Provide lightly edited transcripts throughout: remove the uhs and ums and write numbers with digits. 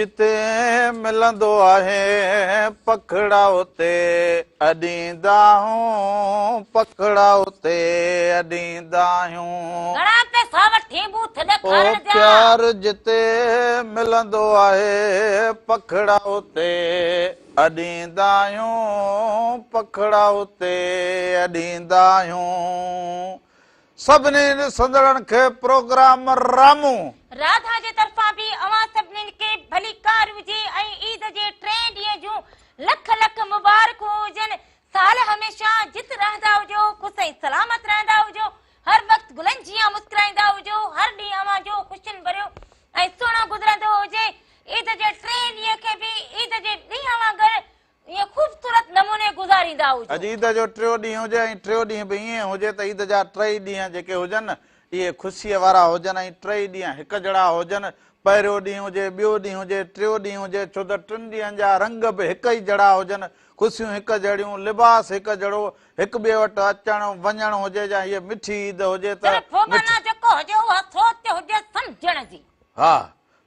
जिते मिलंदो आहे पखड़ा उते अॾींदा आहियूं पखड़ा उते अॾींदा आहियूं। घणा पैसा वठी बूथ ओ ॾेखारण जा। प्यार जिते मिलंदो आहे पखड़ा उते अॾींदा आहियूं पखड़ा उते अॾींदा आहियूं। सभिनी ॾिसंदड़नि खे प्रोग्राम रामू राधा जे तरफ़ां बि अवां सभिनी खे भली कार हुजे ऐं ईद जे 3 ॾींहं जूं लख लख मुबारकूं हुजनि। साल हमेशा जित रहंदा हुजो, ख़ुशि ऐं सलामत रहंदा हुजो, हर वक्त गुलनि जियां मुस्कुराईंदा हुजो, हर ॾींहुं अवां जो ख़ुशियुनि भरियो ऐं सुहिणो गुज़रंदो हुजे। ईद जे 3 ॾींहं खे बि ईद जे ॾींहं वांगुरु ये खूबसूरत नमूने गुज़ारींदा हुजो। अॼु ईद जो 3 ॾींहं हुजे ऐं 3 ॾींहं बि ईअं हुजे त ईद जा 3 ॾींहं जेके हुजनि इहे ख़ुशीअ वारा हुजनि ऐं 3 ॾींहं हिकु जहिड़ा हुजनि। पहिरियों ॾींहुं हुजे, ॿियो ॾींहुं हुजे, टियों ॾींहुं हुजे, छो त 3 ॾींहंनि जा रंग बि हिक ई जहिड़ा हुजनि, ख़ुशियूं हिकु जहिड़ियूं, लिबास हिकु जहिड़ो, हिक ॿिए वटि अचणु वञणु हुजे या हीअ मिठी ईद हुजे त जेको हुजे उहा सोच हुजे सम्झण जी। हा,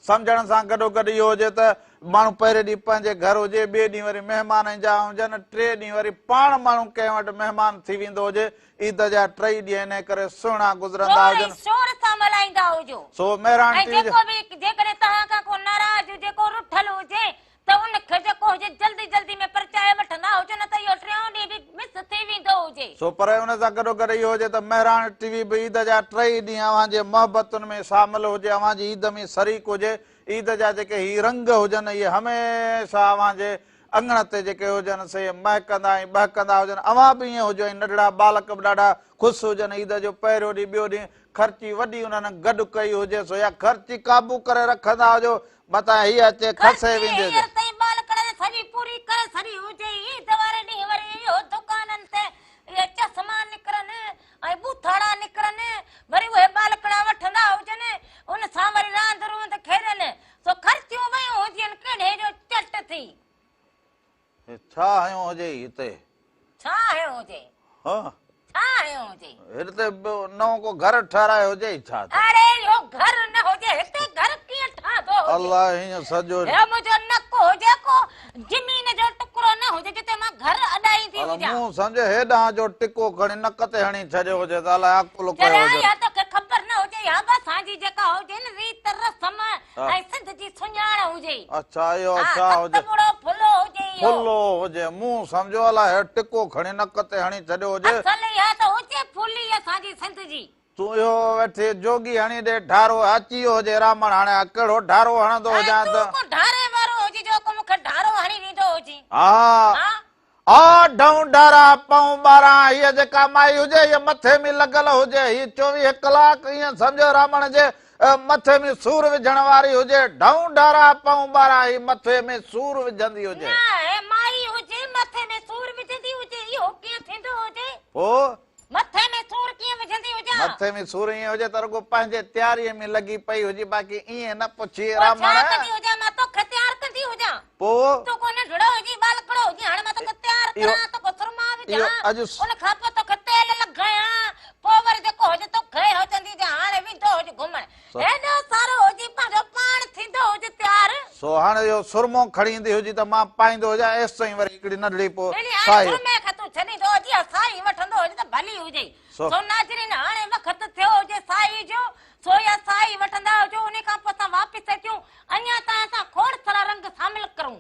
सम्झण सां गॾोगॾु इहो हुजे त माण्हू पहिरें ॾींहुं पंहिंजे घर हुजे, ॿिए ॾींहुं वरी महिमान जा हुजनि, 3 ॾींहं वरी पाण माण्हू कंहिं वटि महिमान थी वेंदो हुजे। ईद जा 3 ॾींहं इन करे सुहिणा गुज़रंदा हुजनि। शोर सां मल्हाईंदा हुजो। सो महिराण ऐं जेको बि जेकॾहिं तव्हां खां को नाराज़ हुजे, को रुठल हुजे त उनखे जेको हुजे जल्दी जल्दी में परचाए वठंदा हुजो, न त इहो 3 ॾींहं बि मिस थी वेंदो हुजे। सो पर उन सां गॾोगॾु इहो हुजे त महिराण टीवी बि ईद जा 3 ॾींहं अव्हां जे मोहबतुनि में शामिल हुजे, अव्हां जी ईद में शरीक हुजे। ईद जा जेके ही रंग हुजनि इहे हमेशह अव्हां जे अंगण ते जेके हुजनि से महकंदा ऐं बहकंदा हुजनि। अव्हां बि ईअं हुजो ऐं नंढड़ा बालक बि ॾाढा ख़ुशि हुजनि। ईद जो पहिरियों ॾींहुं, ॿियो ॾींहुं ख़र्ची वॾी उन्हनि गॾु कई हुजे, सो या ख़र्ची क़ाबू करे रखंदा हुजो, मथां हीअ अचे खसे वेंदे सॼी पूरी करे सॼी हुजे। ईद वारे ॾींहुं वरी इहो दुकाननि ते इहे चश्मा निकिरनि ऐं बूथाड़ा निकिरनि, वरी उहे बालकड़ा वठंदा हुजनि, उन सां वरी रांदि रूंद खेॾनि, सो ख़र्चियूं वयूं हुजनि केॾे जो चट थी। छा हयो हुजे हिते? छा हयो हुजे? हा, छा हयो हुजे? हिते नओं को घर ठहरायो हुजे छा? अरे इहो घर न हुजे, हिते घर कीअं ठहंदो हुजे? अल्लाह हीअं सॼो हे मुंहिंजो नक हुजे, को ज़मीन जो टुकड़ो न हुजे जिते मां घर अॾाईंदी हुजां। मूं सम्झे हेॾां जो टिको खणी नक ते हणी छॾियो हुजे त अलाए अकुल कयो हुजे। या तोखे ख़बर न हुजे, या असांजी जेका हुजे न रीत रस्म ऐं सिंध जी सुञाण हुजे। अच्छा इहो छा हुजे? फुलो हुजे, फुलो हुजे। मूं सम्झो अलाए टिको खणी नक ते हणी छॾियो हुजे। असल इहा त हुजे फुली असांजी सिंध जी। तूं इहो वेठे जोगी हणी ॾे ढारो अची वियो हुजे रामण, हाणे कहिड़ो ढारो हणंदो हुजां त ढारे वारो हुजे जेको मूंखे ढारो हणी ॾींदो हुजे। हा आ ढऊं ढारा पऊं 12 हीअ जेका माई हुजे हीअ मथे में लॻल हुजे, हीअ 24 कलाक ईअं सम्झो रामण जे मथे में सूर विझण वारी हुजे। ढऊं ढारा पऊं 12 हीअ मथे में सूर विझंदी हुजे। माई हुजे मथे में सूर विझंदी हुजे, इहो कीअं थींदो हुजे? ओ मथे में सूर कीअं विझंदी हुजे? मथे में सूर ईअं हुजे त रुॻो पंहिंजे तयारीअ में लॻी पई हुजे, बाक़ी ईअं न पुछी रामण। मां तोखे तयार कंदी हुजां। पोइ तूं को नंढड़ो हुजी, बालकड़ो हुजी, हाणे मां तोखे तयार करां, तोखे सुरमा विझां, उन खां पोइ तोखे तेल लॻायां, पोइ वरी जेको हुजे तोखे हुजंदी हुजे हाणे वेंदो हुजे घुमण। हेॾो सारो हुजी पंहिंजो पाण थींदो हुजे तयार। सो हाणे इहो सुरमो खणी ईंदी हुजी त मां पाईंदो हुजां, एसि ताईं वरी हिकिड़ी नंढड़ी पोइ साई सुरमे खां तूं छॾींदो हुजी, साई वठंदो हुजे त भली हुजे। सो नाज़रीन हाणे वक़्त थियो हुजे साई जो, सो या साई वठंदा हुजो, उन खां पोइ असां वापसि अचूं, अञा त असां खोड़ सारा रंग शामिल करूं।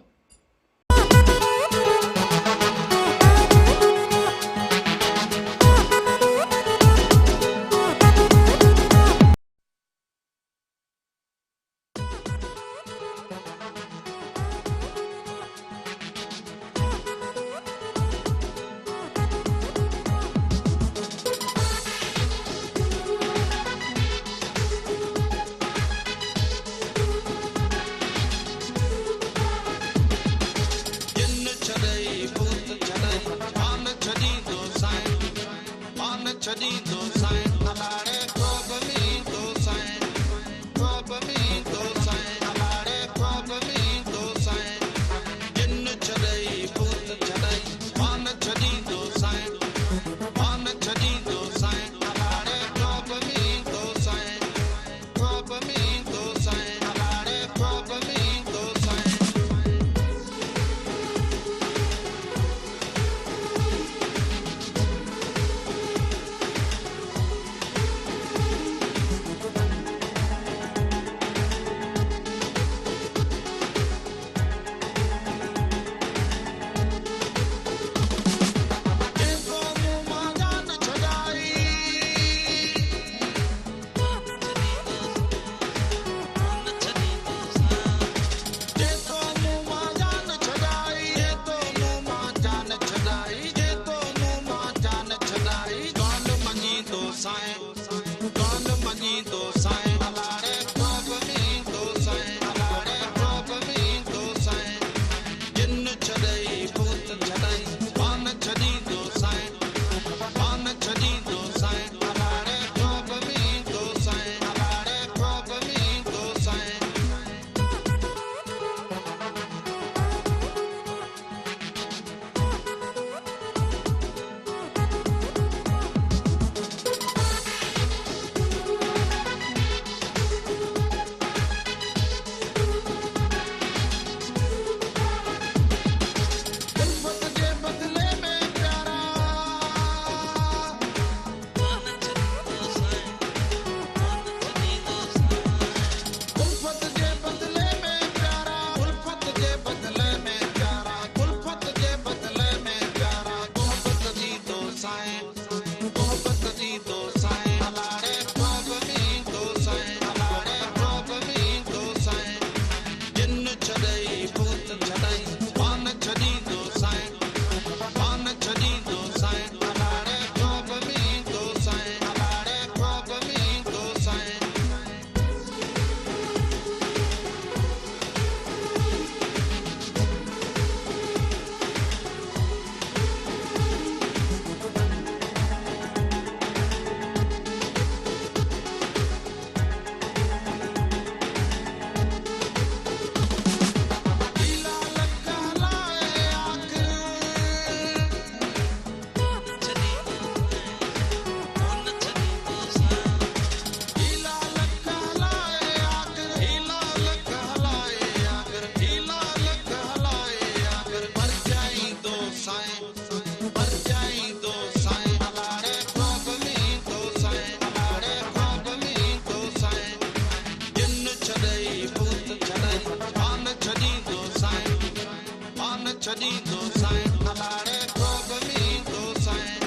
छॾींदो साईं अलाड़े ख़्वाब में ईंदो साईं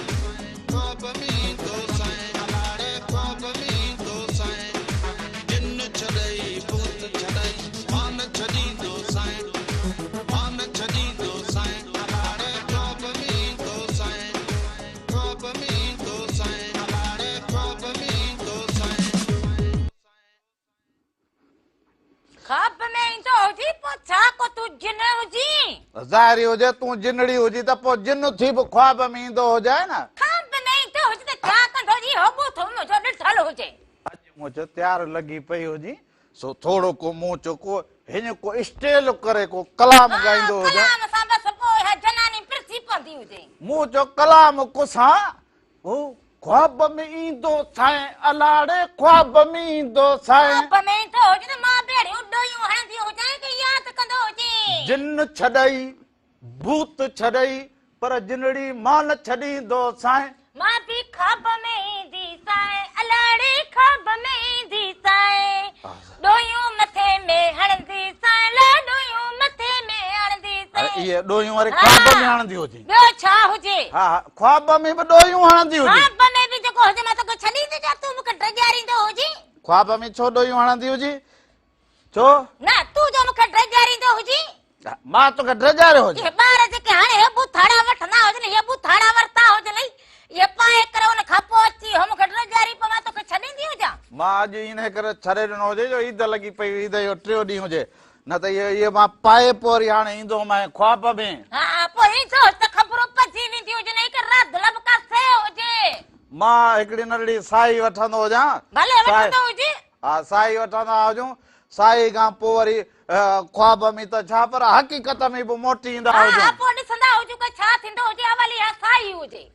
ख़्वाब में ईंदो साईं अलाड़े ख़्वाब में ईंदो साईं जिन छॾई भूत छॾई मान छॾींदो साईं मान छॾींदो साईं अलाड़े ख़्वाब में ईंदो साईं ख़्वाब में ईंदो साईं अलाड़े ख़्वाब में ईंदो साईं ख़्वाब में ईंदो हुजी पोइ छा को तूं जिन हुजी ज़ाहिरी हुजे तूं जिनड़ी हुजी त पोइ जिन थी बि ख्वाब में ईंदो हुजे न ख़्वाब में ईंदो हुजी त छा कंदो जी हो बूथो मुंहिंजो ॾिठल हुजे अॼु मूं चयो तयारु लॻी पई हुजी सो थोरो को मूं चयो को हिन को स्टेल करे को कलाम ॻाईंदो हुजे कलाम सां बसि पोइ इहा जनानी पिरसी पवंदी हुजे मूं चयो कलाम कुसां हू ख्वाब में ईंदो साईं अलाड़े ख्वाब में ईंदो साईं ख़्वाब में ईंदो हुजे त मां भेड़ियूं ॾोयूं हणंदी हुजां की यादि कंदो हुजे जिन छॾई भूत छॾई पर जिनड़ी मान छॾींदो साईं मां बि ख़्वाब में ईंदी साईं अलाड़े ख़्वाब में ईंदी साईं ॾोयूं मथे में हणंदी साईं ला ॾोयूं मथे में हणंदी साईं इहे ॾोहियूं वरी ख्वाब में हणंदी हुजी ॿियो छा हुजे हा हा ख्वाब में बि ॾोहियूं हणंदी हुजी ख़्वाब में बि जेको हुजे मां तोखे छॾींदी जा तूं मूंखे ड्रजारींदो हुजी ख्वाब में छो ॾोहियूं हणंदी हुजी छो न तूं जो मूंखे ड्रजारींदो हुजी मां तोखे ड्रजारियो हुजे ये ॿार जेके हाणे हे बुथाड़ा वठंदा हुजनि हे बुथाड़ा वरिता हुजनि ये पाए करे उन खां पोइ अची हो मूंखे ड्रजारी पोइ मां तोखे छॾींदी हुजां मां अॼु इन करे छॾे ॾिनो हुजे जो ईद लॻी पई ईद जो टियों ॾींहुं हुजे न त इहे मां पाए पोइ वरी हाणे ईंदो मां ख्वाब में हा पोइ ईंदो त ख़बरूं पइजी वेंदी हुजनि हिकु राति लब कासे हुजे मां हिकिड़ी नंढड़ी साई वठंदो हुजां भले वठंदो हुजे हा साई वठंदा हुजूं साई खां पोइ वरी ख्वाब में त छा पर हक़ीक़त में बि मोटी ईंदा हा हुजूं पोइ ॾिसंदा हुजूं की छा थींदो हुजे अवली हा साई हुजे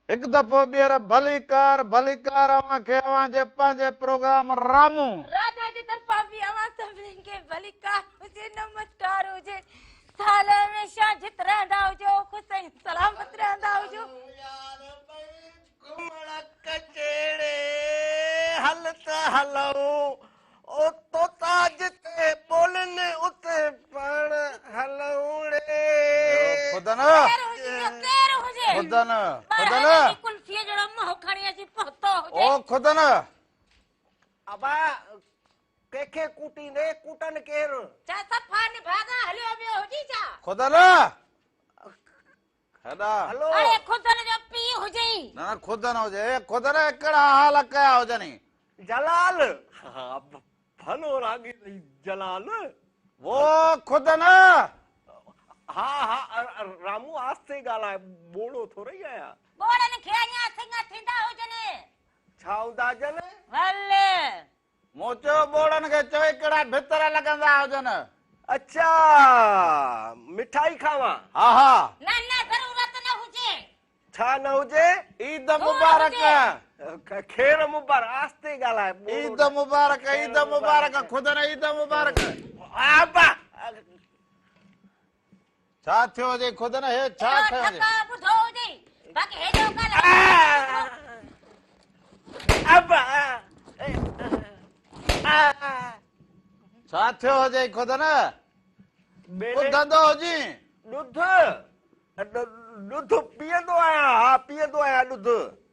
एक दफ़ो ॿीहर भलीकार अवांखे अवांजे पंहिंजे प्रोग्राम रामू राधा जी तरफां बि अवां सभिनीनि खे भलीकार हुजे, नमस्कार हुजे। साल हमेशा जित रहंदा हुजो, ख़ुशि ऐं सलामत रहंदा हुजो। घुमण कचेड़े हल त हलऊं, ओ तोता जिते बोलनि उते पाण हलऊं रे। खुदन खुदन खुदन कुल्फीअ जहिड़ो मुंहुं खणी अची पहुतो हुजे। ओ खुदन अबा कंहिंखे कूटींदे, कूटनि केरु? छा सफ़ा निभागा हलियो वियो हुजी छा? खुदन हेॾा हलो अरे खुदन जो पीउ हुजे। न खुदन हुजे, खुदन कहिड़ा हाल कया हुजनि? जलाल। हा भलो रागी जलाल। वो खुदन हा हा रामू आस्ते ॻाल्हाए, ॿोड़ो थोरी आया। ॿोड़नि खे अञा सिंग थींदा हुजनि। छा हूंदा जन? भले मूं चयो ॿोड़नि खे चवे कहिड़ा भितर लॻंदा हुजनि। अच्छा मिठाई खावां? हा हा न ज़रूरत न हुजे। छा न हुजे? ईद मुबारक खेर मुबारक। आस्ते ॻाल्हाए, ईद मुबारक ईद मुबारक खुदन ईद मुबारक। आबा छा थियो हुजे खुदन? हे छा थियो हुजे? ॿुधो हुजे बाक़ी हेॾो ॻाल्हाए। अबा छा थियो हुजे खुदन? बेले ॿुधंदो हुजी? ॾुध ॾुध पीअंदो आहियां। हा पीअंदो आहियां ॾुध।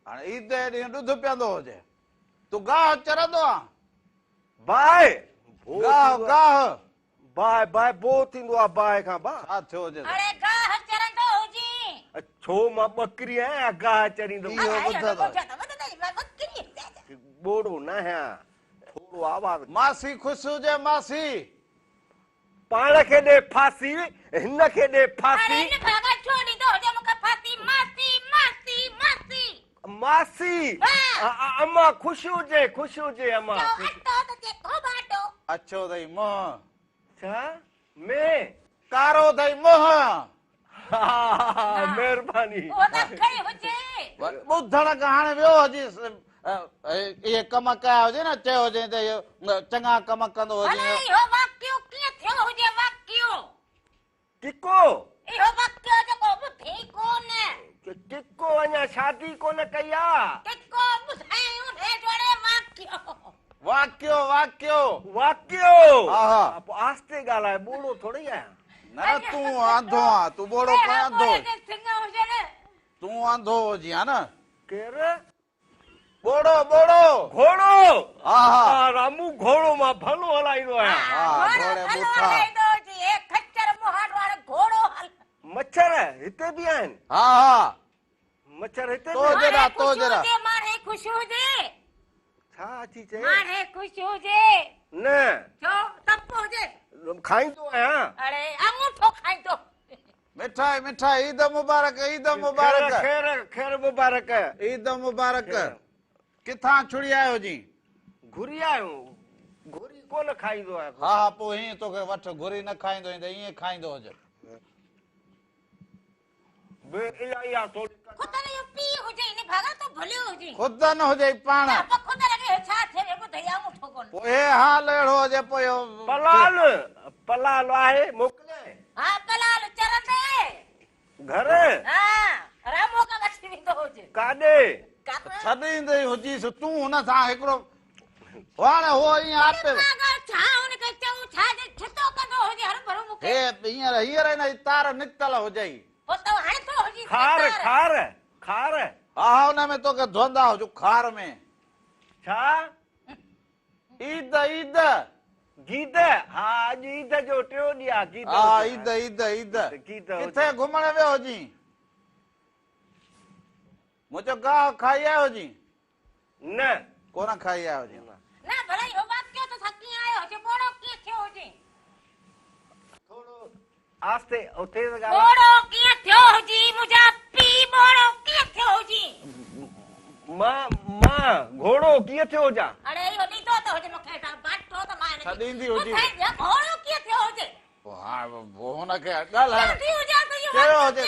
हाणे ईद जे ॾींहुं ॾुध पीअंदो हुजे, तूं गाह चरंदो आहे? बाहि गाह गाह बाहि बाहि बो थींदो आहे बाहि खां। बा छा थियो हुजे? अरे गाह चरंदो हुजी। छो मां ॿकरी आहियां गाह चरींदो? इहो ॿुधंदो ॿोड़ो न आहियां, थोरो आवाज़। मासी ख़ुशि हुजे मासी? पाण खे ॾे फांसी, हिन खे ॾे फांसी। मासी अम्मा ख़ुशि हुजे, ख़ुशि हुजे अम्मा। अछो अथई मुंहुं, छा में कारो अथई मुंहुं। महिरबानी। ॿुधण खां हाणे वियो हुजी इहे कम कया हुजे न, चयो हुजे त इहो चङा कम कंदो हुजे। टिको टिको अञा शादी कोन कई आहे। वाकियो वाकियो वाकियो। हा हा पोइ आस्ते ॻाल्हाए, ॿोड़ो थोरी आहियां। न तूं अंधो आहे, तूं ॿोड़ो कोन अंधो, तूं अंधो हुजी हा न। केरु? ॿोड़ो ॿोड़ो घोड़ो। हा हा रामू घोड़ो मां भलो हलाईंदो आहियां। मच्छर हिते बि आहिनि? हा हा मच्छर हिते तो बि? जरा तो जरा ख़ुशि हुजे। छा अची चए? माणे ख़ुशि हुजे। न छो तप हुजे? खाईंदो आहियां। अरे अंगूठो खाईंदो। मिठाई मिठाई ईद मुबारक ईद मुबारक खैर खैर मुबारक। ईद मुबारक। किथां छुड़ी आयो जी? घुरी आयो। घुरी कोन खाईंदो आहे। हा हा पोइ हीअं तोखे वठ, घुरी न खाईंदो त ईअं खाईंदो हुजे। खुदन हुजे पाण। पोइ हे हाल अहिड़ो हुजे पोइ पलाल पलाल आहे मोकिले। घर काॾे छॾींदे हुजीसि तूं हुन सां हिकिड़ो हाणे हो ईअं आपे हींअर हींअर हिन जी तार निकितल हुजई। खार खार खार। हा हा हुन में तोखे धोंदा हुजो खार में। छा? ईद ईद गीद। हा अॼु ईद जो टियों ॾींहुं आहे। गीद हा ईद ईद ईद किथे घुमण वियो हुजी? मुंहिंजो गाह खाई आयो हुजी? न कोन खाई आयो हुजी। आस्ते तेज मां घोड़ो कीअं थियो हुजां? छॾींदी हुजी हुनखे ॻाल्हाए चयो हुजे।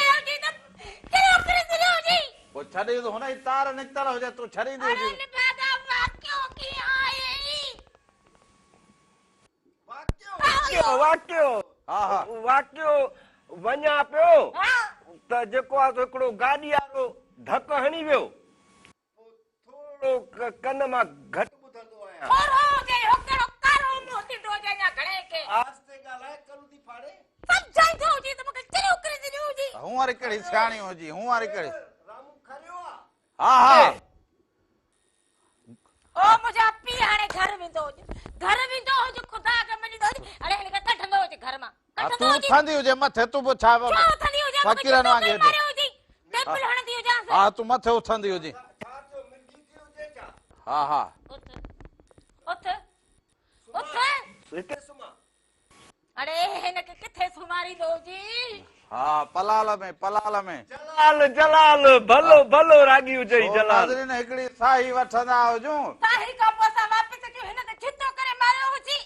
पोइ छा छड़ी तो हुन जी तार निकतल हुजे तूं छड़ींदी अरे हुजे निभादा वाक्यो की आए वाक्यो हा हा वाक्यो वञा पियो हां त जेको आहे तो हिकिड़ो गाॾी वारो धक हणी वियो थोरो कन मां घटि ॿुधंदो आहियां और हो जे होकड़ो कारो मोती दो जणा घणे के आस्ते ॻाल्हाए करू थी फाड़े समझाई दो जी तो मके चलो करे दो जी हूं वारी कहिड़ी सियाणी हुजी हूं वारी कहिड़ी रामू खरियो आहे हा हा ओ मुझे पी हाने घर में दो जो खुदा के मनी दो अरे इनके कठंदो जे घर में हा, कठंदो तूं जी थंदी हुजे मथे तूं बि छा क्या थनी हो जा फकीरनि वांगुरु मारे हो जी टेबल हण दियो जा हा तूं मथे उथंदी हुजे छा थियो मिठी थी हुजे छा हा हा उठ उठ हिते सुमा अरे इनके किथे सुमारी दो जी हा पलाल में जलाल जलाल भलो भलो रागी हुजे ओ जलाल नाज़रीन हिकिड़ी साही वठंदा हुजूं साही का पोसा वापस क्यों हिनके छितो करे मारियो हो जी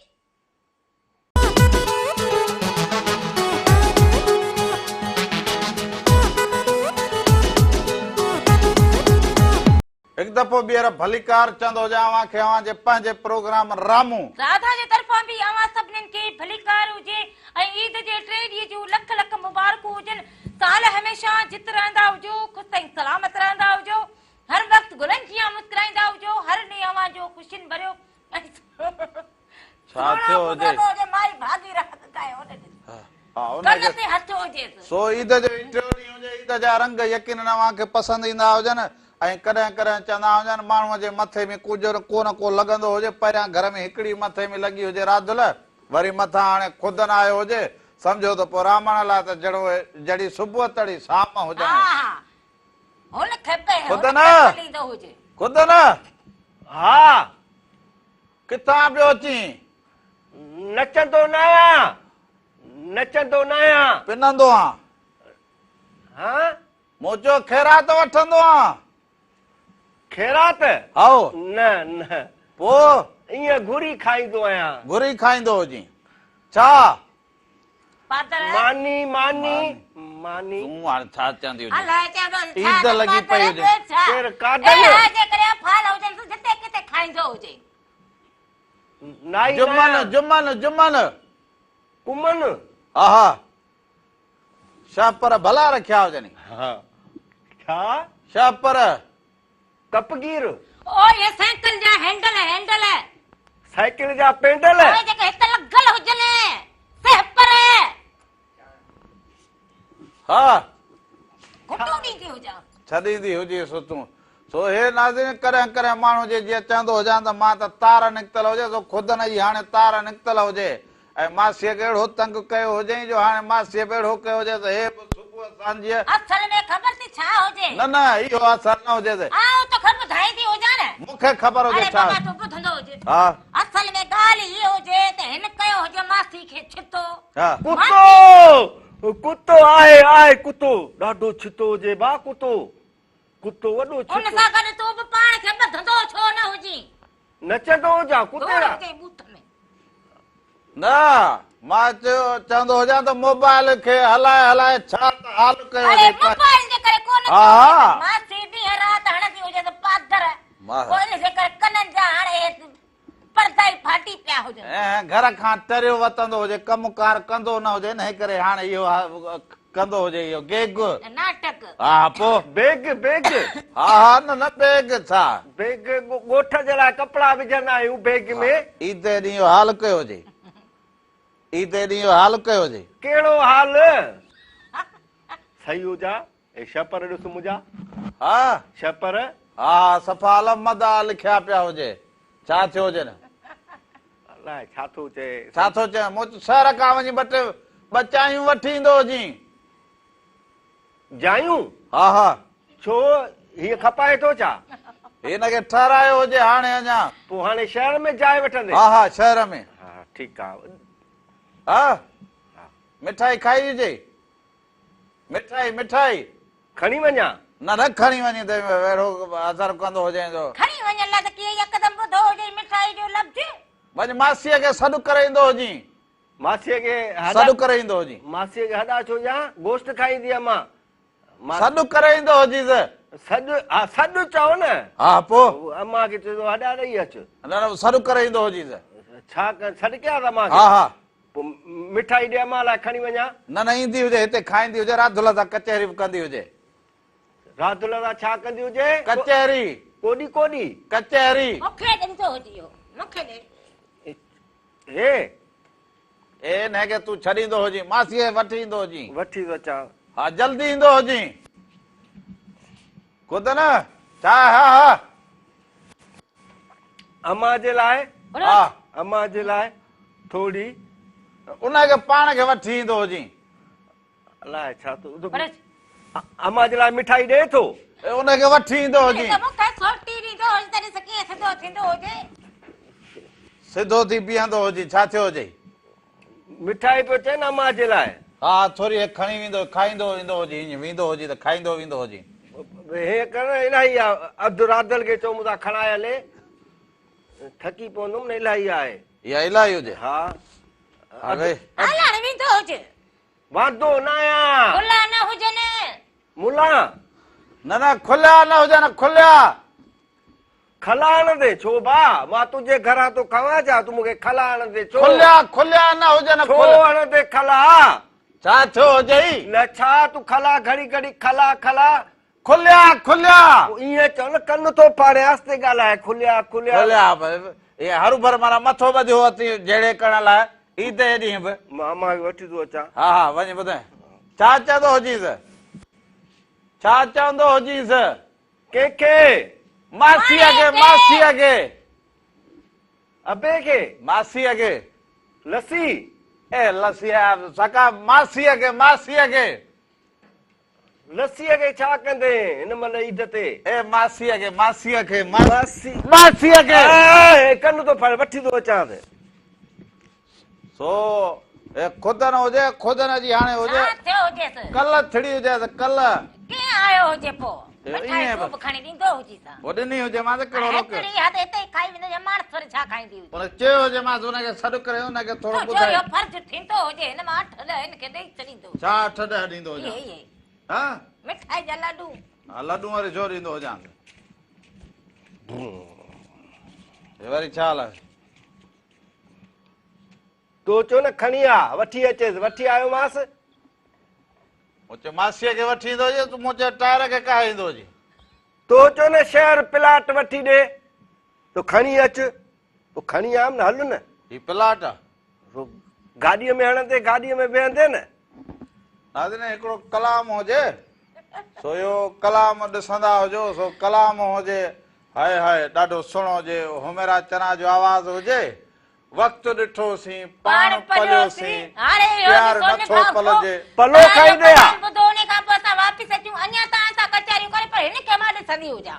एक दफ़ो ॿीहर भलीकार चंद हुजां खे जे पंहिंजे प्रोग्राम रामू राधा जे तरफां भी आवां सभिनीनि खे भलीकार हुजे ऐं ईद जे 3 ॾींहं जूं लख लख मुबारकूं हुजनि साल हमेशा जित रहंदा हुजो ख़ुशि ऐं सलामत रहंदा हुजो हर वक्त गुलनि जियां मुस्कुराईंदा हुजो हर ॾींहुं अवां जो ख़ुशियुनि भरियो छा थियो हुजे माई भागी रात काए होॾे हा कन उनखे ते हथ हुजे सो ईद जो टियों ॾींहुं हुजे ईद जा रंग यकीनन अव्हांखे पसंदि ईंदा हुजनि ऐं कॾहिं कॾहिं चवंदा हुजनि माण्हूअ जे मथे में कुझु को न को लॻंदो हुजे पहिरियां घर में हिकिड़ी मथे में लॻी हुजे राधुल वरी मथां हाणे खुदि न आयो हुजे सम्झो त पोइ रामण लाइ त जड़ी सुबुह तड़ी शाम हुजनि हा हुन खेपे खुद न लींदो हुजे खुदि न हा किथां पियो अची नचंदो न आहियां नचंदो न आहियां पिनंदो आं हा मोचो ख़ैरात वठंदो आं ख़ैरात हाओ न न पोइ ईअं घुरी खाईंदो आहियां घुरी खाईंदो हुजी छा पादर मानी मानी मानी तूं हाणे छा चवंदी हुजे अलाए चवंदो ईद लॻी पई हुजे केरु कादल जे करे फाल हुजनि त जिते किथे खाईंदो हुजे नाई जुमन कुमन हा हा शापर भला रखिया हुजनि हा छा शापर कपगीर ओ ये साइकिल जा हैंडल साइकिल जा पेंडल ओए जेके हित लॻल हुजनि सेपर हा घुटो ॾींदी हुजां छॾींदी हुजे सो तूं सो हे नाज़रीन कॾहिं कॾहिं माण्हू जे जीअं चवंदो हुजां त मां त तार निकितल हुजे सो ख़ुदि न जी हाणे तार निकितल हुजे ऐं मासीअ खे अहिड़ो तंग कयो हुजई जो हाणे मासीअ बि अहिड़ो कयो हुजे त हे बि सुबुह सांझीअ असल में ख़बर थी छा हुजे न न इहो असर न हुजे त आओ तो खबर ॿुधाईंदी हुजां न मूंखे ख़बर हुजे अरे छा बाबा तूं ॿुधंदो हुजे हा असल में ॻाल्हि इहा हुजे त हिन कयो हुजे मासी खे छितो हा कुतो आहे कुतो ॾाढो छितो हुजे बा कुतो वॾो उन छितो सां गॾु तूं बि पाण खे ॿधंदो छो न हुजी नचंदो हुजां कुते दोड़ हुजे बूथ में न मां चवंदो हुजां त मोबाइल खे हलाए छा त हाल कयो अरे हुजे मोबाइल जे करे कोन हा। मासी ॾींहं राति हणंदी हुजे त पादर वाह। पोइ इन जे करे कननि जा हाणे पर्दा ई फाटी पिया हुजनि ऐं घर खां टरियो वतंदो हुजे कमकार कंदो न हुजे न करे हाणे इहो कंदो हुजे इहो गेग नाटक हा पोइ बेग हा न बेग छा बेग ॻोठ जे लाइ कपिड़ा विझंदा आहियूं बेग में ईद ॾींहुं हाल कयो हुजे ईद ॾींहुं हाल कयो हुजे कहिड़ो हाल सही हुजां ए छपर ॾिस मुंहिंजा हा छपर हा सफ़ा अलमदा लिखिया पिया हुजे छा थियो हुजे न अलाए छा थो चए छा थो चए मूं शहर खां वञी ॿ चांहियूं वठी ईंदो हुजी जायूं हा हा छो हीअ खपाए थो छा हिनखे ठहरायो हुजे हाणे अञा पोइ हाणे शहर में जाइ वठंदे हा हा शहर में हा ठीकु आहे हा मिठाई खाई हुजे मिठाई खणी वञा न खणी वञे त अहिड़ो असर कंदो हुजे खणी वञण लाइ त कीअं यकदम ॿुधो हुजे मिठाई जो लफ़्ज़ वञ मासीअ खे सॾु करे ईंदो हुजी मासीअ खे सॾु करे ईंदो हुजी मासीअ खे हॾा छो ॾियां गोश्त खाईंदी आहे मां सॾु करे ईंदो हुजी सॾु हा सॾु चओ न हा पोइ अम्मा खे चयो हॾा ॾेई अच न न सॾु करे ईंदो हुजी त छा कर सॾु कयां त अम्मा हा खे हा पोइ मिठाई ॾे अम्मा लाइ खणी वञा न न ईंदी हुजे हिते खाईंदी हुजे राति दुला सां कचहरी बि कंदी हुजे राति लाइ छा कंदी हुजे कचहरी कोॾी कोॾी कचहरी मूंखे ॾींदो हुजे इहो मूंखे ॾे हे ए न के तूं छॾींदो हुजी मासीअ खे वठी ईंदो हुजी वठी थो अचां हा जल्दी ईंदो हुजी खुद न छा हा हा अम्मा जे लाइ हा अम्मा जे लाइ थोरी उनखे पाण खे वठी ईंदो हुजी अलाए छा थो पर अम्मा जे लाइ मिठाई ॾे थो उनखे वठी ईंदो हुजी मूंखे सोटी ॾींदो हुजे तॾहिं सकीअ सिधो थींदो हुजे सिधो थी बीहंदो हुजी छा थियो हुजे मिठाई पियो चए न अम्मा जे लाइ हा थोरी खणी वेंदो खाईंदो ईंदो हुजी ईअं वेंदो हुजी त खाईंदो वेंदो हुजी हे कर इलाही आहे अधु राधल खे चऊं था खणाए हले थकी पवंदुमि न इलाही आहे इहा इलाही हुजे हा हलाण वेंदो हुजे वांदो न आहियां खुला न हुजनि मुला न न खुलिया न हुजनि खुलिया खलाइण दे छो भाउ मां तुंहिंजे घरां थो खवां छा तूं मूंखे खलाइण दे छो खुलिया खुलिया न हुजनि छो हण दे खला छा थियो हुजे न छा तूं खला घड़ी घड़ी खला खला खुलिया खुलिया ईअं चओ न कन थो पाड़े आस्ते ॻाल्हाए खुलिया खुलिया खुलिया इहे हरू भर माना मथो ॿधियो अथई जहिड़े करण लाइ ईद जे ॾींहुं बि मां अम्मा खे वठी थो अचां हा हा वञ ॿुधाए छा चवंदो हुजीसि छा चवंदो हुजीसि कंहिंखे मासीअ खे मासीअ खे अबे खे मासीअ खे लस्सी ए लसीअ सका मासीअ खे मासीअ खे लस्सीअ खे छा कंदे हिन महिल ईद ते ए मासीअ खे मासीअ खे मासी मासीअ खे कन थो पाड़े वठी थो अचां सो ए खुदन हुजे खुदन जी हाणे हुजे छा थियो हुजेसि कल्ह थिड़ी हुजे कल्ह कीअं आयो हुजे पोइ ईअं मिठाई बि। सूप खणी ॾींदो हुजे सा वो ॾिनी हुजे मां त कहिड़ो रोक हिकिड़ी हद हिते ई खाई वेंदो माण्हू वरी छा खाईंदी हुजे उन चयो हुजे मां हुनखे सॾु करे हुनखे थोरो जो ॿुधाए इहो फर्ज़ थींदो हुजे हिन मां 8 ॾह हिनखे ॾेई छॾींदो छा 8 ॾह ॾींदो इहे हुजे इहे हा मिठाई जा लॾूं हा लॾूं वरी छो ॾींदो हुजां हे वरी छा हाल आहे तो चो न खणी आ वठी अचेसि वठी आयोमांसि मुंहिंजे मासीअ खे वठी ईंदो हुजे तूं मुंहिंजे टायर खे काहे ईंदो हुजे तो चो न शहर प्लाट वठी ॾे तो खणी अचु पोइ खणी आयमि न हल न ही प्लाट आहे गाॾीअ में हणंदे गाॾीअ में वेहंदे न नाज़रीन हिकिड़ो कलाम हुजे सो इहो कलाम ॾिसंदा हुजो सो कलाम हुजे हाय हाय ॾाढो सुहिणो हुजे हुमेरा चना जो आवाज़ हुजे वक़्तु ॾिठोसीं पाण पलियोसीं हाणे प्यार नथो पलजे पलो खाईंदे आ ॿुधो उन खां पोइ असां वापसि अचूं अञा तव्हां सां कचहरियूं करे पर हिन खे मां ॾिसंदी हुजां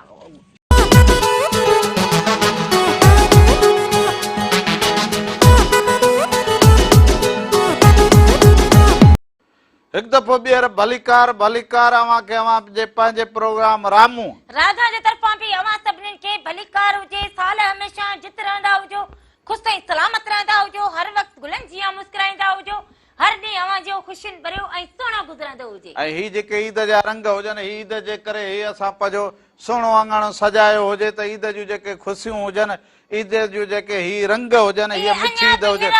हिकु दफ़ो ॿीहर भलीकार भलीकार अवां खे अवां जे पंहिंजे प्रोग्राम रामू राधा जे तरफ़ां बि अवां सभिनीनि खे भलीकार हुजे साल हमेशा जित रहंदा हुजो ख़ुशि ऐं सलामत रहंदा हुजो हर वक़्तु गुलनि जीअं मुस्कुराईंदा हुजो हर ॾींहुं अवां जो ख़ुशियुनि भरियो ऐं सुहिणो गुज़रंदो हुजे ऐं ही जेके ईद जा रंग हुजनि ईद जे करे ही असां पंहिंजो सुहिणो अङण सजायो हुजे त ईद जूं जेके ख़ुशियूं हुजनि ईद जूं जेके ही रंग हुजनि हीअ मिठी ईद हुजे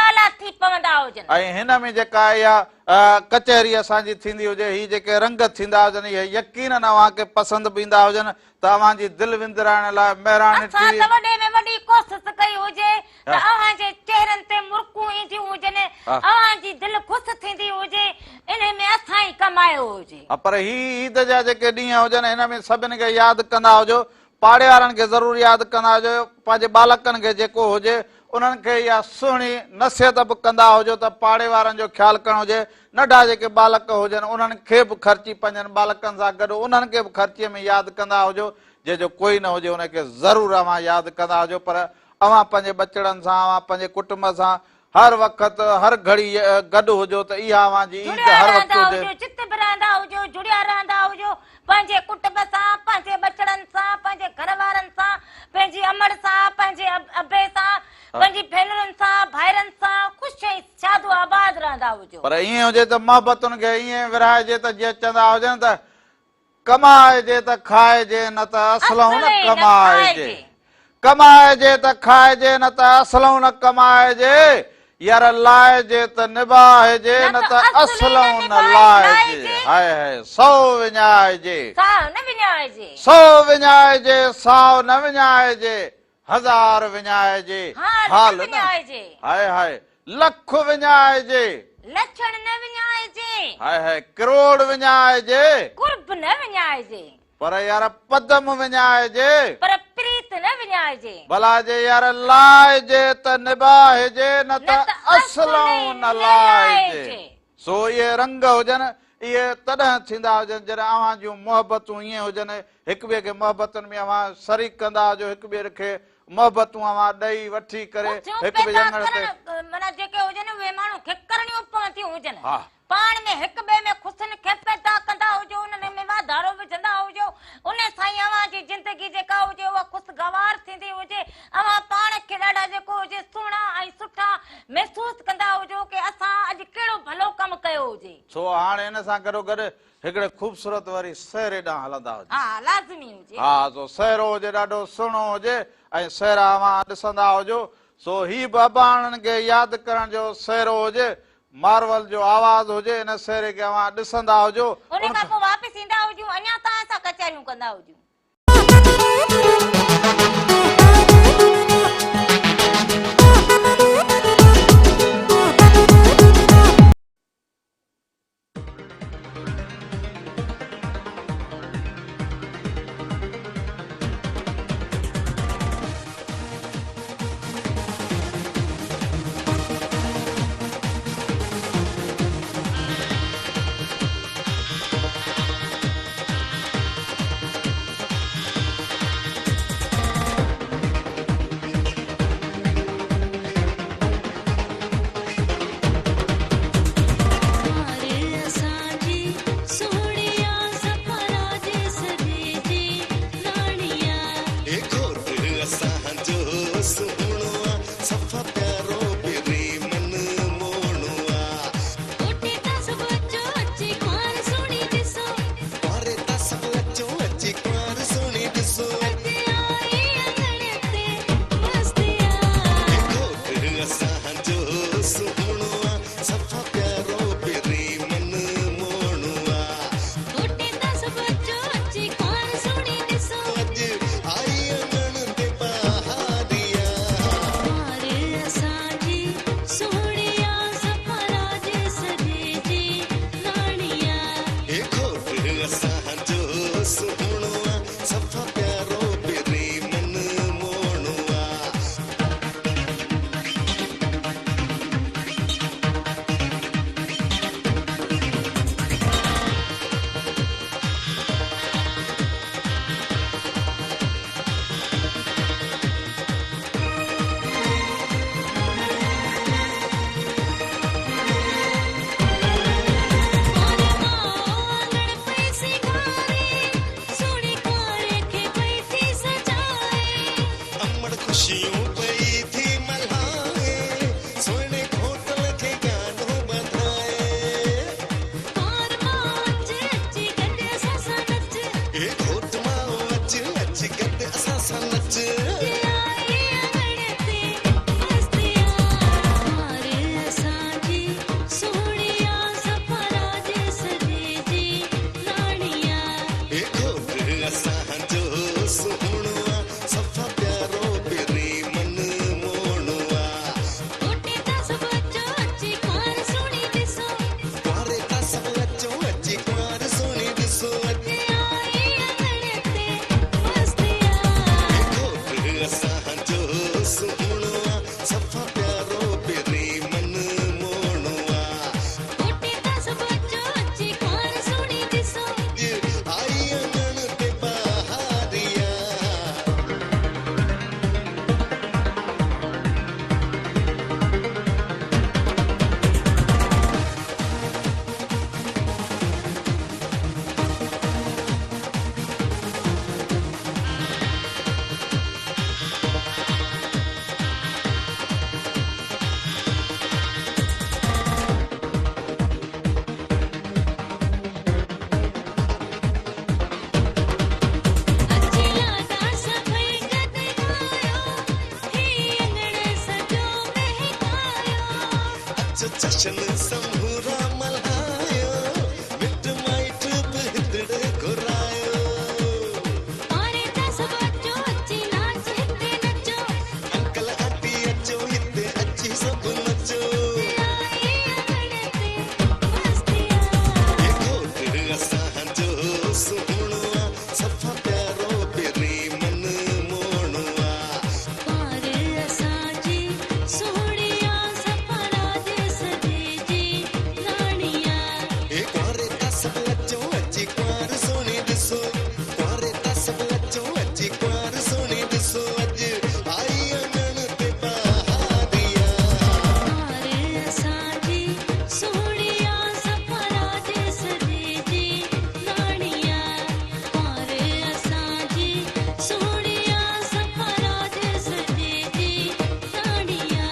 थी पवंदा हुजनि ऐं हिन में जेका इहा कचहरी असांजी थींदी हुजे ही जेके रंग थींदा हुजनि इहे यकीनन अव्हांखे पसंदि बि ईंदा हुजनि त अव्हांजी दिलि विंदराइण लाइ महिराणी असां त वॾे में वॾी कोशिशि कई हुजे त अव्हांजे चेहरनि ते मुर्कूं ईंदियूं हुजनि अव्हांजी दिलि ख़ुशि थींदी हुजे इन में असां ई कमायो हुजे पर ही ईद जा जेके ॾींहं हुजनि हिन में सभिनी खे यादि कंदा हुजो पाड़े वारनि खे ज़रूरु यादि कंदा हुजो पंहिंजे बालकनि खे जेको हुजे उन्हनि खे इहा सुहिणी नसीहत बि कंदा हुजो त पाड़े वारनि जो ख़्यालु करणु हुजे नंढा जेके बालक हुजनि उन्हनि खे बि ख़र्ची पंहिंजनि बालकनि सां गॾु उन्हनि खे बि ख़र्चीअ में यादि कंदा हुजो जंहिंजो कोई न हुजे उनखे ज़रूरु अव्हां यादि कंदा हुजो पर अव्हां पंहिंजे बचड़नि सां अव्हां पंहिंजे कुटुंब सां हर वक़्तु हर घड़ी गॾु हुजो त इहा अव्हांजी ईद हर वक़्तु हुजे चित बि रहंदा हुजो जुड़िया रहंदा हुजो पंहिंजे कुटुंब सां पंहिंजे बचड़नि सां पंहिंजे घर वारनि सां पंहिंजी अमड़ सां पंहिंजे अबे सां पंहिंजी भेनरुनि सां भाइरनि सां ख़ुशि ऐं शादो आबाद रहंदा हुजो पर ईअं हुजे त मोहबतुनि खे ईअं विरहाइजे त जीअं चवंदा हुजनि त कमाइजे त खाइजे न त असलऊं न असले न कमाइजे खाइजे। कमाइजे त खाइजे न त असलऊं न कमाइजे यार लाइजे त निभाइजे न त असलऊं न लाइजे हाय हाय सौ विञाइजे साव न विञाइजे सौ विञाइजे साव न विञाइजे हजार विञाइजे हाल न न विञाइजे हाय हाय लख विञाइजे लछण न विञाइजे हाय हाय करोड़ विञाइजे कुर्ब न विञाइजे पर यार पदम विञाइजे पर प्रीत न विञाइजे भला जे यार लाइजे त निभाइजे न त असलऊं न लाइजे सो ये रंग हुजनि इहे तॾहिं थींदा हुजनि जॾहिं अव्हां जूं मोहबतूं ईअं हुजनि हिक ॿिए खे मोहबतुनि में अव्हां शरीक कंदा हुजो हिक ॿिए खे मोहबतूं अव्हां ॾेई वठी करे हिक ॿिए जंगण ते माना जेके हुजनि उहे माण्हू खे करणियूं पवंदियूं हुजनि हा पाण में हिक ॿिए में ख़ुशियुनि खे पैदा कंदा हुजो उन्हनि में वाधारो विझंदा हुजो उन सां ई अव्हां जी ज़िंदगी जेका हुजे उहा ख़ुशगवार थींदी हुजे अव्हां पाण खे ॾाढा जेको हुजे सुहिणा ऐं सुठा महसूस कंदा हुजो कि असां अॼु कहिड़ो भलो कमु कयो हुजे सो हाणे हिन सां गॾो गॾु हिकिड़े ख़ूबसूरत वारी सैरे ॾांहुं हलंदा हुजे हा लाज़मी हुजे हा सो सहरो हुजे ॾाढो सुहिणो हुजे ऐं सहरा अव्हां ॾिसंदा हुजो सो ही बि अबाणनि खे यादि करण जो सहरो हुजे मार्वल जो आवाज़ हुजे इन सहरे खे अव्हां ॾिसंदा हुजो उन खां पोइ वापसि ईंदा हुजूं अञा तव्हां सां कचहरियूं कंदा हुजूं अचो जशन संभूरा मल्हायो मिट माइट बि हितड़ घुरायो पारे दस बचो अची नाच हिते नचो अंकल आंटी अचो हिते अची सब नचो आई अंगण ते मस्तिया ये घोट असांजो सुहिणो सफ़ा प्यारो पेरी मन मोणो पारे असांजी सोहणिया सफरा देस जी राणिया ए क्वारे ता सब अचो अची क्वार सोनी ॾिसो क्वारे ता सब अचो अची क्वार सोनी ॾिसो अॼु आई अङण ते बहारिया पारे असांजी सोहणिया सफरा देस जी राणिया पारे असांजी सोहणिया सफरा देस जी राणिया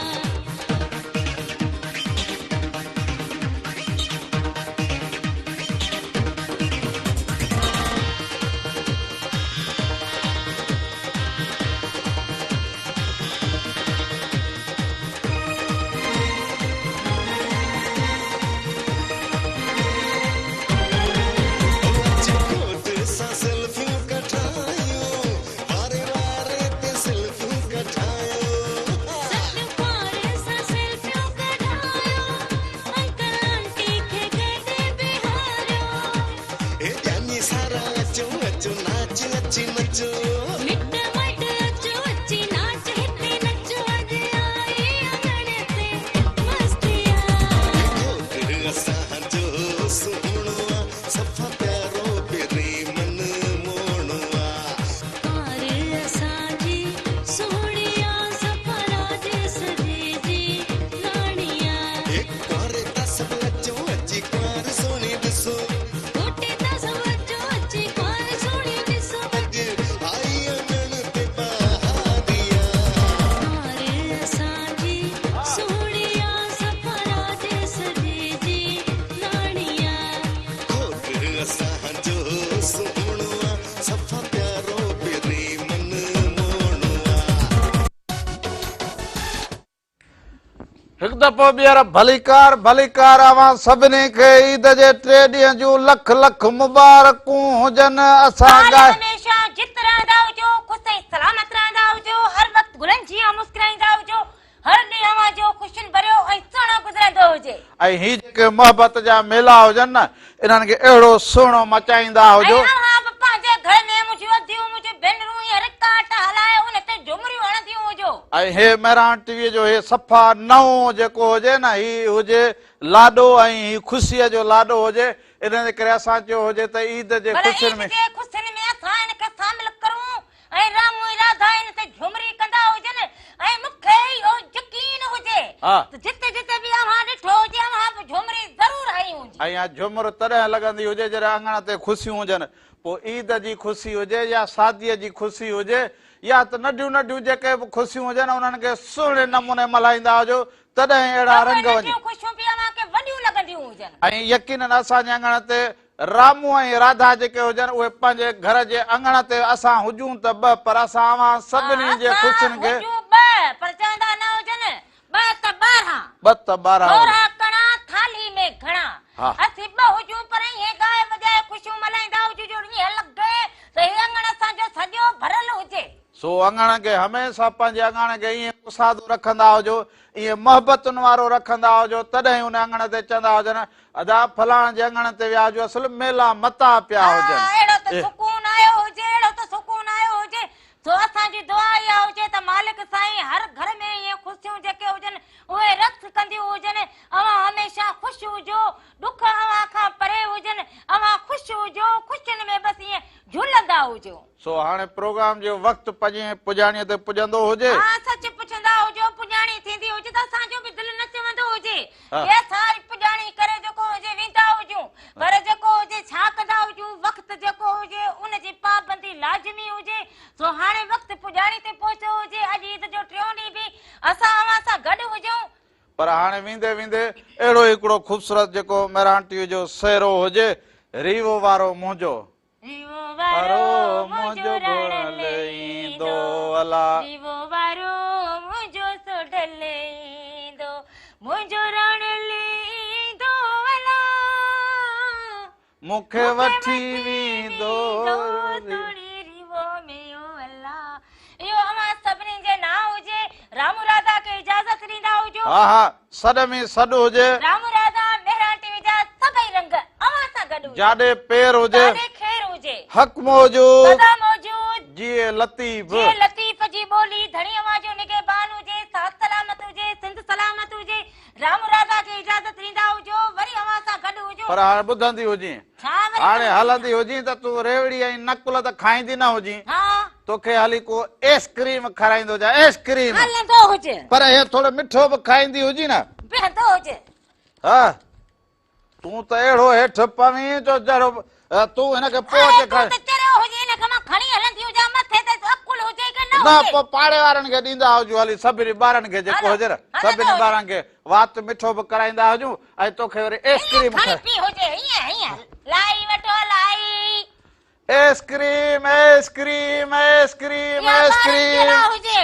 अची घोट सां सेल्फियूं कढायो वारे वारे ते सेल्फियूं कढायो सत पारे सां सेल्फियूं कढायो अंकल आंटी खे गॾु बिहारियो ए ॼानी सारा अचो अचो नाच अची नचो मिट माइट अचो अची नाच हिते नचो अॼु आई अंगण ते मस्तिया घोट असांजो सुहिणो सफ़ा प्यारो पेरी मन मोणो पारे असांजी सोहणिया सफरा देस जी राणिया ए क्वारे ता सब अचो अची क्वार सोनी ॾिसो गोटे ता सब अचो अची क्वार सोहणी ॾिसो अॼु आई अङण ते बहारिया पारे असांजी सोहणिया सफरा देस जी राणिया घोट असांजो सुहिणो सफ़ा प्यारो पेरी मन मोणो हिकु दफ़ो ॿीहर भलीकार अवां सभिनी खे ईद जे 3 ॾींहं जूं लख लख मुबारकूं हुजनि असां साल ॻाए हमेशा जित रहंदा हुजो ख़ुशि ऐं सलामत रहंदा हुजो हर वक़्तु गुलनि जीअं मुस्कुराईंदा हुजो हर ॾींहुं अवां जो ख़ुशियुनि भरियो ऐं सुहिणो गुज़रंदो हुजे ऐं ही जेके मोहबत जा मेला हुजनि न इन्हनि खे अहिड़ो सुहिणो मचाईंदा ऐं हुजो अवां बि पंहिंजे घर में मुंहिंजूं अदियूं मुंहिंजूं भेनरूं हीअं रिकाट हलाए उन ते झुमरियूं हणंदियूं हुजो ऐं हे मेहरान टीवीअ जो हे सफ़ा नओं जेको हुजे न ही हुजे लाॾो ऐं ही ख़ुशीअ जो लाॾो हुजे इन जे करे असां चयो हुजे त ईद जे भला ख़ुशियुनि ईद में जे ख़ुशियुनि में असां इन खे शामिल करूं ऐं रामू ऐं राधा इन ते झुमरी कंदा हुजनि ऐं मूंखे इहो यकीन हुजे हा। त जिते जिते बि अवां ॾिठो हुजे अवां बि झुमरी ज़रूर हई हुजे ऐं या झुमर तॾहिं लॻंदी हुजे जॾहिं अङण ते ख़ुशियूं हुजनि पोइ ईद जी ख़ुशी हुजे या शादीअ जी ख़ुशी हुजे या त नंढियूं नंढियूं जेके बि ख़ुशियूं हुजनि उन्हनि खे सुहिणे नमूने मल्हाईंदा हुजो तॾहिं अहिड़ा रंग वञे नंढियूं ख़ुशियूं बि अवां खे वॾियूं लॻंदियूं हुजनि ऐं यकीनन असांजे अङण ते रामू ऐं राधा जेके हुजनि उहे पंहिंजे घर जे अङण ते असां हुजूं त ॿ पर असां अवां सभिनी जे ख़ुशियुनि खे पर चवंदा न हुजनि ॿ त 12 ॿ त 12 थोरा कणा थाली में घणा हा। असीं ॿ हुजूं पर ईअं ॻाए वॼाए ख़ुशियूं मल्हाईंदा हुजूं जो ईअं लॻे त हे अङण असांजो सॼो भरियल हुजे सो अङण खे हमेशह पंहिंजे अङण खे ईअं कुसादो रखंदा हुजो ईअं मोहबतुनि वारो रखंदा हुजो तॾहिं हुन अङण ते चवंदा हुजनि अदा फलाणे जे अङण ते विया हुजो असुल मेला मता पिया हुजनि अहिड़ो त सुकून आयो हुजे अहिड़ो त सुकून आयो हुजे सो असांजी दुआ इहा हुजे त मालिक साईं हर घर में ईअं ख़ुशियूं जेके हुजनि उहे रख कंदियूं हुजनि अवां हमेशह ख़ुशि हुजो ॾुख अवां खां परे हुजनि अवां ख़ुशि हुजो ख़ुशियुनि में बसि ईअं झूलंदा हुजो सो हाणे प्रोग्राम जो वक़्तु पंहिंजे पुॼाणीअ ते पुॼंदो हुजे हा सच पुछंदा हुजो पुॼाणी थींदी हुजे त असांजो बि दिलि न चवंदो हुजे हा। ये सारी पुॼाणी करे जेको हुजे वेंदा हुजूं पर जेको हुजे छा कंदा हुजूं वक़्तु जेको हुजे उन जी पाबंदी लाज़मी हुजे सो हाणे वक़्तु पुॼाणी ते पहुतो हुजे अॼु ईद जो 3 ॾींहुं बि असां अवां सां गॾु हुजूं पर हाणे वेंदे वेंदे अहिड़ो हिकिड़ो ख़ूबसूरत जेको मेहरान टीवीअ जो सहरो हुजे रीवो वारो मुंहिंजो रीवो वारो वारो मुंहिंजो मुंहिंजो गुण रण लहींदो लहींदो अला रीवो वारो मुंहिंजो सोढल ईंदो मुंहिंजो रण मूंखे वठी वेंदो तोड़ी रिवो में ओ अल्लाह। इहो अवां सभिनी जे नाम हुजे। रामू राधा खे इजाज़त ॾींदा हुजो। हा हा सॾ में सॾ हुजे रामू राधा मेहरान टीवी जा सभई रंग अवां सां गॾु हुजे। जाॾे पेर हुजे जाॾे ख़ैर हुजे हक़ मौजूद सदा मौजूद। जिए लतीफ़ जे लतीफ़ जी ॿोली धणी अवां जो निगहबान हुजे। साथ सलामत हुजे। सिंध सलामत हुजे। रामू राधा खे इजाज़त ॾींदा हुजो। वरी अवां सां गॾु हुजो। पर हाणे ॿुधंदी हुजी छा वरी हाणे हलंदी हुजी त तूं रेवड़ी ऐं नकुल त खाईंदी न हुजी हा तोखे हली को आइसक्रीम खाराईंदो जा आइसक्रीम हलंदो हुजे। पर हे थोरो मिठो बि खाईंदी हुजी न बीहंदो हुजे। हा तूं त अहिड़ो हेठि पवी जो जहिड़ो तूं हिनखे पोइ अरे ते तूं खाए त चढ़ियो हुजे हिन खां मां खणी हलंदी हुजां मथे ते अकुल हुजे कि न न हुजे। पोइ पाड़े वारनि खे ॾींदा हुजूं हली सभिनी ॿारनि खे जेको हलो, हुजे न हलंदो सभिनी हुजे। ॿारनि खे वात मिठो बि कराईंदा हुजूं ऐं तोखे वरी आइसक्रीम खणी पी हुजे हीअं हीअं लाई वठो लाई। आइसक्रीम आइसक्रीम आइसक्रीम इहा ॿारनि जे आइसक्रीम लाइ हुजे।